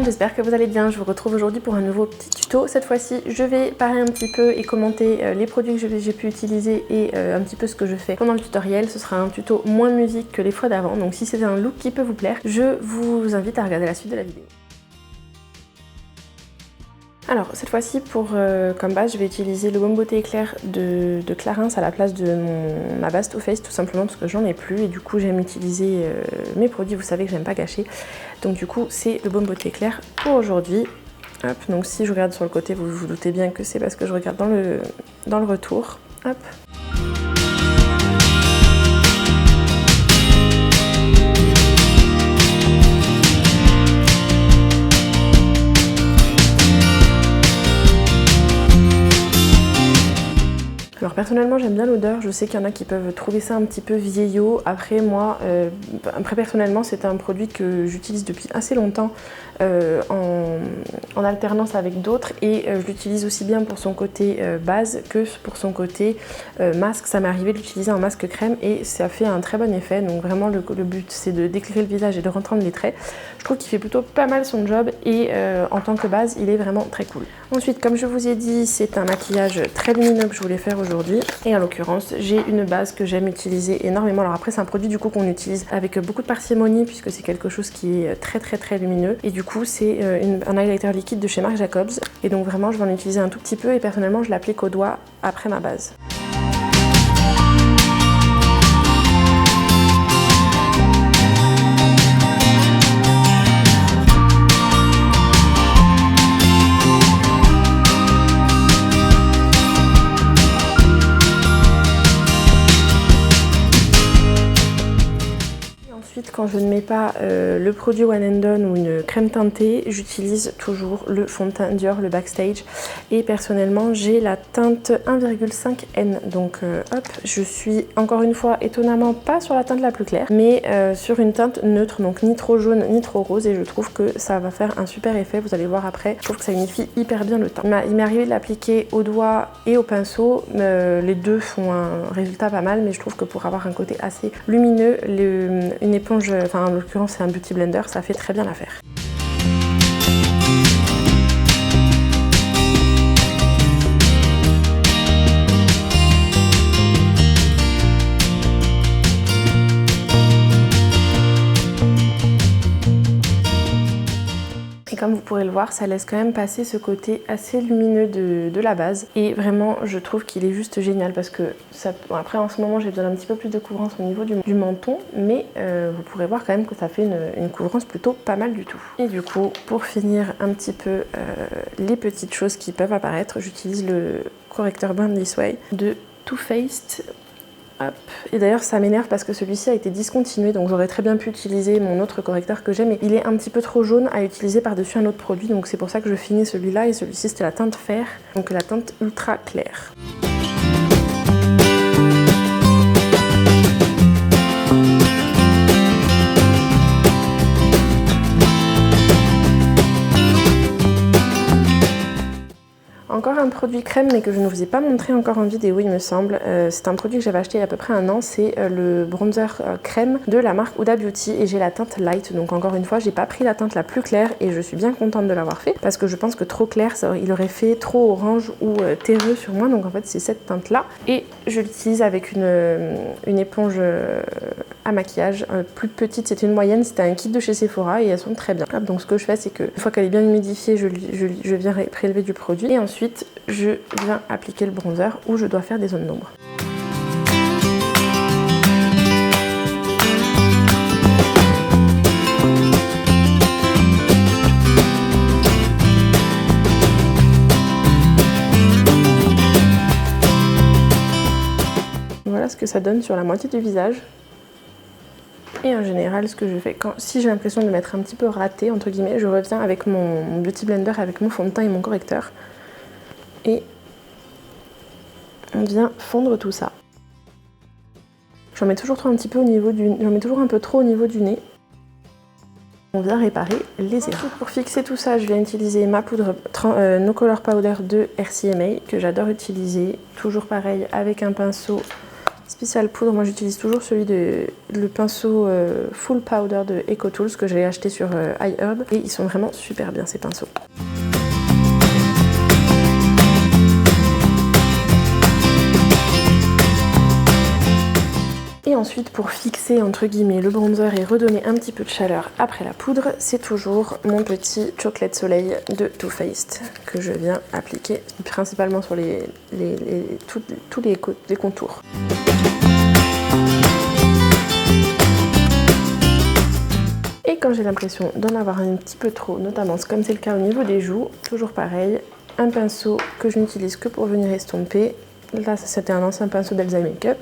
j'espère que vous allez bien. Je vous retrouve aujourd'hui pour un nouveau petit tuto. Cette fois-ci, je vais parler un petit peu et commenter les produits que j'ai pu utiliser et un petit peu ce que je fais pendant le tutoriel. Ce sera un tuto moins musique que les fois d'avant, donc si c'est un look qui peut vous plaire, je vous invite à regarder la suite de la vidéo. Alors cette fois-ci comme base je vais utiliser le baume beauté éclair de Clarins à la place de ma base Too Faced, tout simplement parce que j'en ai plus et du coup j'aime utiliser mes produits, vous savez que j'aime pas gâcher, donc du coup c'est le baume beauté éclair pour aujourd'hui. Hop, donc si je regarde sur le côté, vous vous doutez bien que c'est parce que je regarde dans le retour. Hop. Alors personnellement j'aime bien l'odeur, je sais qu'il y en a qui peuvent trouver ça un petit peu vieillot. Après moi, personnellement c'est un produit que j'utilise depuis assez longtemps en alternance avec d'autres et je l'utilise aussi bien pour son côté base que pour son côté masque. Ça m'est arrivé de l'utiliser en masque crème et ça fait un très bon effet, donc vraiment le but c'est d'éclairer le visage et de reprendre les traits. Je trouve qu'il fait plutôt pas mal son job et en tant que base il est vraiment très cool. Ensuite, comme je vous ai dit, c'est un maquillage très lumineux que je voulais faire aujourd'hui. Et en l'occurrence, j'ai une base que j'aime utiliser énormément. Alors après, c'est un produit du coup qu'on utilise avec beaucoup de parcimonie puisque c'est quelque chose qui est très lumineux. Et du coup, c'est un highlighter liquide de chez Marc Jacobs. Et donc vraiment, je vais en utiliser un tout petit peu et personnellement, je l'applique au doigt après ma base. Quand je ne mets pas le produit One and Done ou une crème teintée, j'utilise toujours le fond de teint Dior, le Backstage. Et personnellement, j'ai la teinte 1,5N. Donc hop, je suis encore une fois étonnamment pas sur la teinte la plus claire, mais sur une teinte neutre, donc ni trop jaune ni trop rose. Et je trouve que ça va faire un super effet, vous allez voir après. Je trouve que ça unifie hyper bien le teint. Il m'est arrivé de l'appliquer au doigt et au pinceau. Les deux font un résultat pas mal, mais je trouve que pour avoir un côté assez lumineux, une éponge, enfin en l'occurrence c'est un beauty blender, ça fait très bien l'affaire. Et comme vous pourrez le voir, ça laisse quand même passer ce côté assez lumineux de la base. Et vraiment, je trouve qu'il est juste génial parce que bon, après en ce moment, j'ai besoin d'un petit peu plus de couvrance au niveau du menton. Mais vous pourrez voir quand même que ça fait une couvrance plutôt pas mal du tout. Et du coup, pour finir un petit peu les petites choses qui peuvent apparaître, j'utilise le correcteur Born This Way de Too Faced. Hop. Et d'ailleurs ça m'énerve parce que celui-ci a été discontinué, donc j'aurais très bien pu utiliser mon autre correcteur que j'ai, mais il est un petit peu trop jaune à utiliser par-dessus un autre produit, donc c'est pour ça que je finis celui-là, et celui-ci c'était la teinte fer, donc la teinte ultra claire. Encore un produit crème mais que je ne vous ai pas montré encore en vidéo il me semble. C'est un produit que j'avais acheté il y a à peu près un an, c'est le bronzer crème de la marque Huda Beauty et j'ai la teinte light, donc encore une fois j'ai pas pris la teinte la plus claire et je suis bien contente de l'avoir fait parce que je pense que trop clair il aurait fait trop orange ou terreux sur moi, donc en fait c'est cette teinte là et je l'utilise avec une éponge à maquillage plus petite, c'était une moyenne, c'était un kit de chez Sephora et elles sont très bien. Donc ce que je fais c'est que une fois qu'elle est bien humidifiée, je viens prélever du produit et ensuite je viens appliquer le bronzer où je dois faire des zones d'ombre. Voilà ce que ça donne sur la moitié du visage. Et en général, ce que je fais, si j'ai l'impression de m'être un petit peu ratée, entre guillemets, je reviens avec mon beauty blender, avec mon fond de teint et mon correcteur. Et on vient fondre tout ça. J'en mets toujours trop un petit peu au niveau j'en mets toujours un peu trop au niveau du nez. On vient réparer les erreurs. Ensuite, pour fixer tout ça, je viens utiliser ma poudre No Color Powder de RCMA que j'adore utiliser. Toujours pareil avec un pinceau Spécial poudre, moi j'utilise toujours le pinceau Full Powder de EcoTools que j'ai acheté sur iHerb et ils sont vraiment super bien ces pinceaux. Et ensuite, pour fixer entre guillemets le bronzer et redonner un petit peu de chaleur après la poudre, c'est toujours mon petit Chocolate Soleil de Too Faced que je viens appliquer principalement sur tous les contours. Et quand j'ai l'impression d'en avoir un petit peu trop, notamment comme c'est le cas au niveau des joues, toujours pareil, un pinceau que je n'utilise que pour venir estomper. Là, c'était un ancien pinceau d'Elsa Makeup.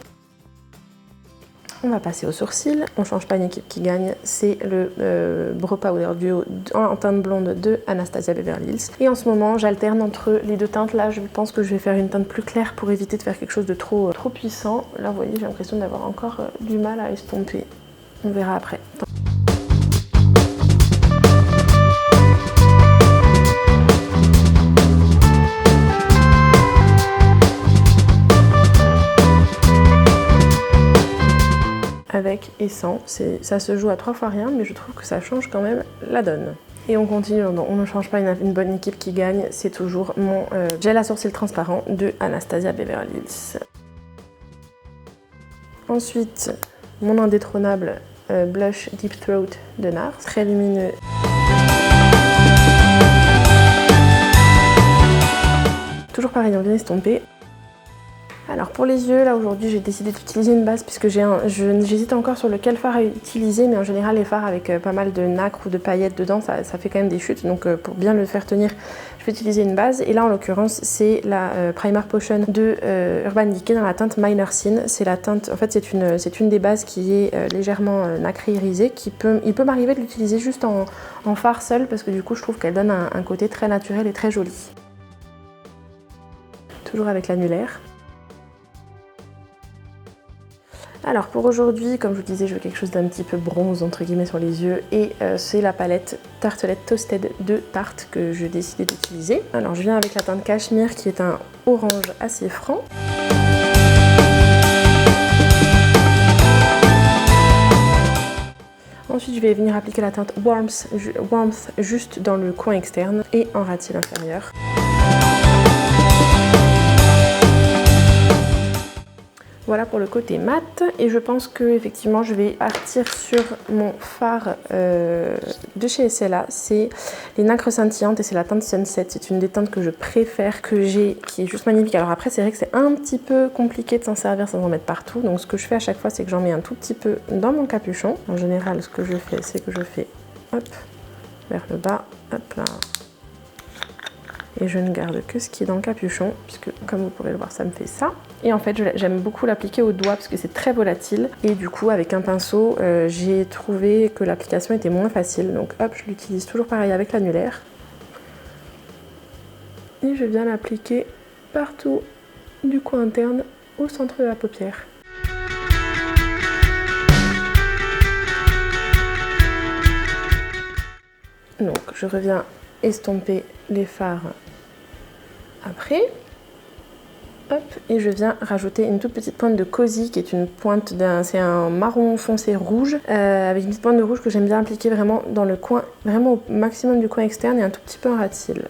On va passer aux sourcils, on change pas une équipe qui gagne, c'est le Brow Powder Duo en teinte blonde de Anastasia Beverly Hills. Et en ce moment, j'alterne entre les deux teintes. Là, je pense que je vais faire une teinte plus claire pour éviter de faire quelque chose de trop puissant. Là, vous voyez, j'ai l'impression d'avoir encore du mal à estomper. On verra après. Avec et sans, ça se joue à 3 fois rien, mais je trouve que ça change quand même la donne. Et on continue, on ne change pas une bonne équipe qui gagne, c'est toujours mon gel à sourcils transparent de Anastasia Beverly Hills. Ensuite, mon indétrônable blush Deep Throat de NARS, très lumineux. Toujours pareil, on vient estomper. Alors pour les yeux, là aujourd'hui j'ai décidé d'utiliser une base puisque j'hésite encore sur lequel fard à utiliser, mais en général les fards avec pas mal de nacre ou de paillettes dedans, ça fait quand même des chutes, donc pour bien le faire tenir, je vais utiliser une base. Et là en l'occurrence c'est la Primer Potion de Urban Decay dans la teinte Minor Sin. C'est la teinte, en fait c'est une des bases qui est légèrement nacrée irisée, il peut m'arriver de l'utiliser juste en fard seul parce que du coup je trouve qu'elle donne un côté très naturel et très joli. Toujours avec l'annulaire. Alors pour aujourd'hui, comme je vous disais, je veux quelque chose d'un petit peu bronze entre guillemets sur les yeux et c'est la palette Tartelette Toasted de Tarte que j'ai décidé d'utiliser. Alors je viens avec la teinte Cachemire qui est un orange assez franc. Ensuite je vais venir appliquer la teinte Warmth juste dans le coin externe et en ratil inférieur. Voilà pour le côté mat et je pense que effectivement je vais partir sur mon fard de chez SLA, c'est les nacres scintillantes et c'est la teinte Sunset. C'est une des teintes que je préfère, que j'ai, qui est juste magnifique. Alors après c'est vrai que c'est un petit peu compliqué de s'en servir sans en mettre partout, donc ce que je fais à chaque fois c'est que j'en mets un tout petit peu dans mon capuchon. En général ce que je fais c'est que je fais hop vers le bas, hop là. Et je ne garde que ce qui est dans le capuchon, puisque comme vous pourrez le voir, ça me fait ça. Et en fait, j'aime beaucoup l'appliquer au doigt parce que c'est très volatile. Et du coup, avec un pinceau, j'ai trouvé que l'application était moins facile. Donc hop, je l'utilise toujours pareil avec l'annulaire. Et je viens l'appliquer partout du coin interne au centre de la paupière. Donc je reviens estomper les fards après, hop, et je viens rajouter une toute petite pointe de Cozy qui est une pointe c'est un marron foncé rouge avec une petite pointe de rouge que j'aime bien appliquer vraiment dans le coin, vraiment au maximum du coin externe et un tout petit peu en ratil.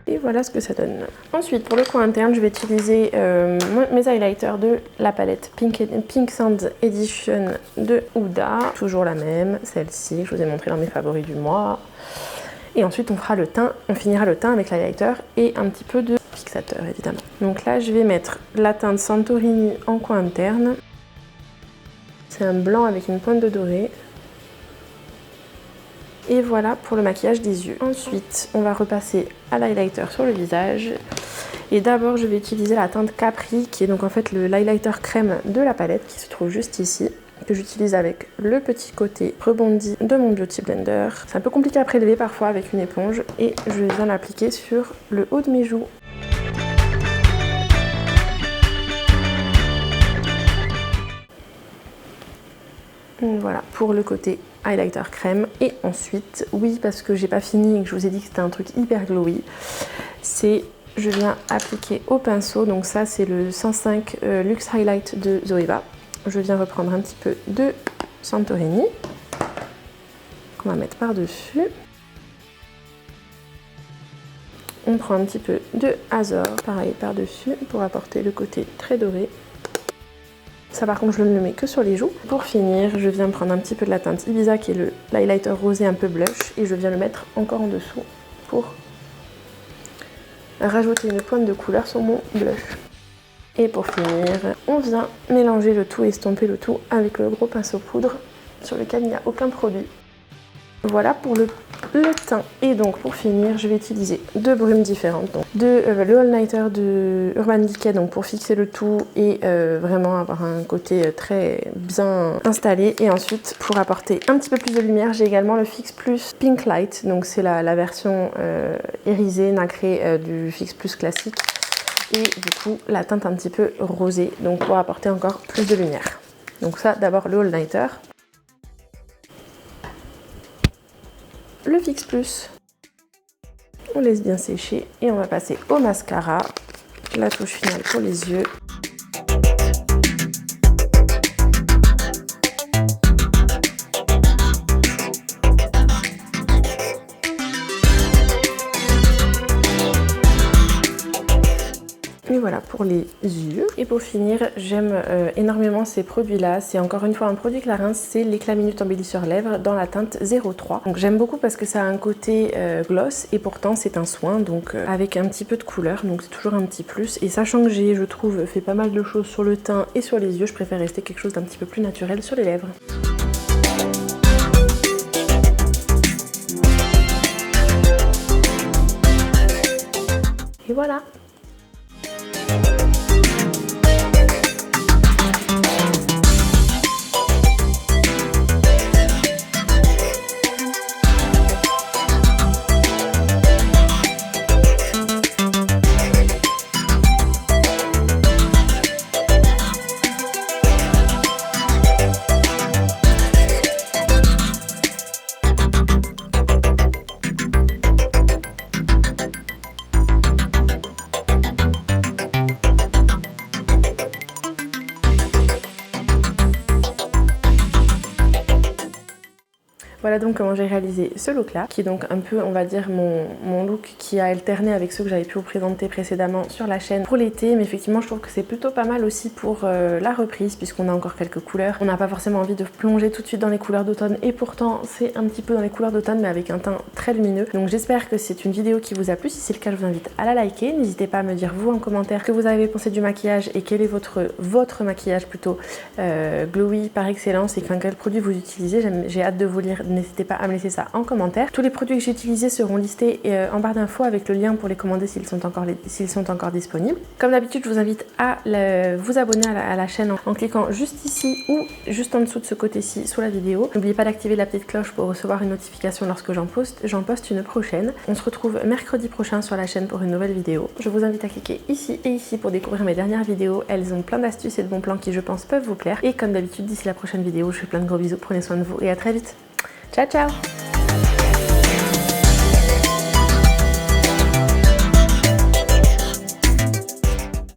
Et voilà ce que ça donne. Ensuite pour le coin interne je vais utiliser mes highlighters de la palette Pink Sands Edition de Huda, toujours la même, celle-ci que je vous ai montré dans mes favoris du mois. Et ensuite on fera le teint, on finira le teint avec l'highlighter et un petit peu de fixateur évidemment. Donc là je vais mettre la teinte Santorini en coin interne. C'est un blanc avec une pointe de doré. Et voilà pour le maquillage des yeux. Ensuite, on va repasser à l'highlighter sur le visage. Et d'abord, je vais utiliser la teinte Capri, qui est donc en fait l'highlighter crème de la palette, qui se trouve juste ici, que j'utilise avec le petit côté rebondi de mon Beauty Blender. C'est un peu compliqué à prélever parfois avec une éponge. Et je viens l'appliquer sur le haut de mes joues. Voilà pour le côté highlighter crème. Et ensuite, oui, parce que j'ai pas fini et que je vous ai dit que c'était un truc hyper glowy, c'est je viens appliquer au pinceau. Donc ça, c'est le 105 Luxe Highlight de Zoeva. Je viens reprendre un petit peu de Santorini qu'on va mettre par-dessus. On prend un petit peu de Azor, pareil, par-dessus, pour apporter le côté très doré. Ça, par contre, je ne le mets que sur les joues. Pour finir, je viens prendre un petit peu de la teinte Ibiza, qui est l'highlighter rosé un peu blush, et je viens le mettre encore en dessous pour rajouter une pointe de couleur sur mon blush. Et pour finir, on vient mélanger le tout, estomper le tout avec le gros pinceau poudre sur lequel il n'y a aucun produit. Voilà pour le teint. Et donc pour finir, je vais utiliser deux brumes différentes. Donc le All Nighter de Urban Decay, donc pour fixer le tout et vraiment avoir un côté très bien installé. Et ensuite, pour apporter un petit peu plus de lumière, j'ai également le Fix Plus Pink Light. Donc c'est la version irisée, nacrée du Fix Plus classique. Et du coup, la teinte un petit peu rosée, donc pour apporter encore plus de lumière. Donc ça, d'abord le All Nighter. Le Fix Plus, on laisse bien sécher et on va passer au mascara, la touche finale pour les yeux. Et voilà pour les yeux. Et pour finir, j'aime énormément ces produits-là. C'est encore une fois un produit Clarins, c'est l'éclat minute embellisseur lèvres dans la teinte 03. Donc j'aime beaucoup parce que ça a un côté gloss et pourtant c'est un soin, donc avec un petit peu de couleur, donc c'est toujours un petit plus. Et sachant que j'ai, je trouve, fait pas mal de choses sur le teint et sur les yeux, je préfère rester quelque chose d'un petit peu plus naturel sur les lèvres. Et voilà! Voilà donc comment j'ai réalisé ce look là, qui est donc un peu, on va dire, mon look qui a alterné avec ceux que j'avais pu vous présenter précédemment sur la chaîne pour l'été. Mais effectivement, je trouve que c'est plutôt pas mal aussi pour la reprise, puisqu'on a encore quelques couleurs. On n'a pas forcément envie de plonger tout de suite dans les couleurs d'automne, et pourtant c'est un petit peu dans les couleurs d'automne, mais avec un teint très lumineux. Donc j'espère que c'est une vidéo qui vous a plu. Si c'est le cas, je vous invite à la liker. N'hésitez pas à me dire vous en commentaire ce que vous avez pensé du maquillage et quel est votre maquillage plutôt glowy par excellence, et quel produit vous utilisez. J'ai hâte de vous lire. N'hésitez pas à me laisser ça en commentaire. Tous les produits que j'ai utilisés seront listés en barre d'infos avec le lien pour les commander s'ils sont encore disponibles. Comme d'habitude, je vous invite à vous abonner à la chaîne en cliquant juste ici ou juste en dessous de ce côté-ci sous la vidéo. N'oubliez pas d'activer la petite cloche pour recevoir une notification lorsque j'en poste une prochaine. On se retrouve mercredi prochain sur la chaîne pour une nouvelle vidéo. Je vous invite à cliquer ici et ici pour découvrir mes dernières vidéos. Elles ont plein d'astuces et de bons plans qui, je pense, peuvent vous plaire. Et comme d'habitude, d'ici la prochaine vidéo, je fais plein de gros bisous. Prenez soin de vous et à très vite. Ciao, ciao!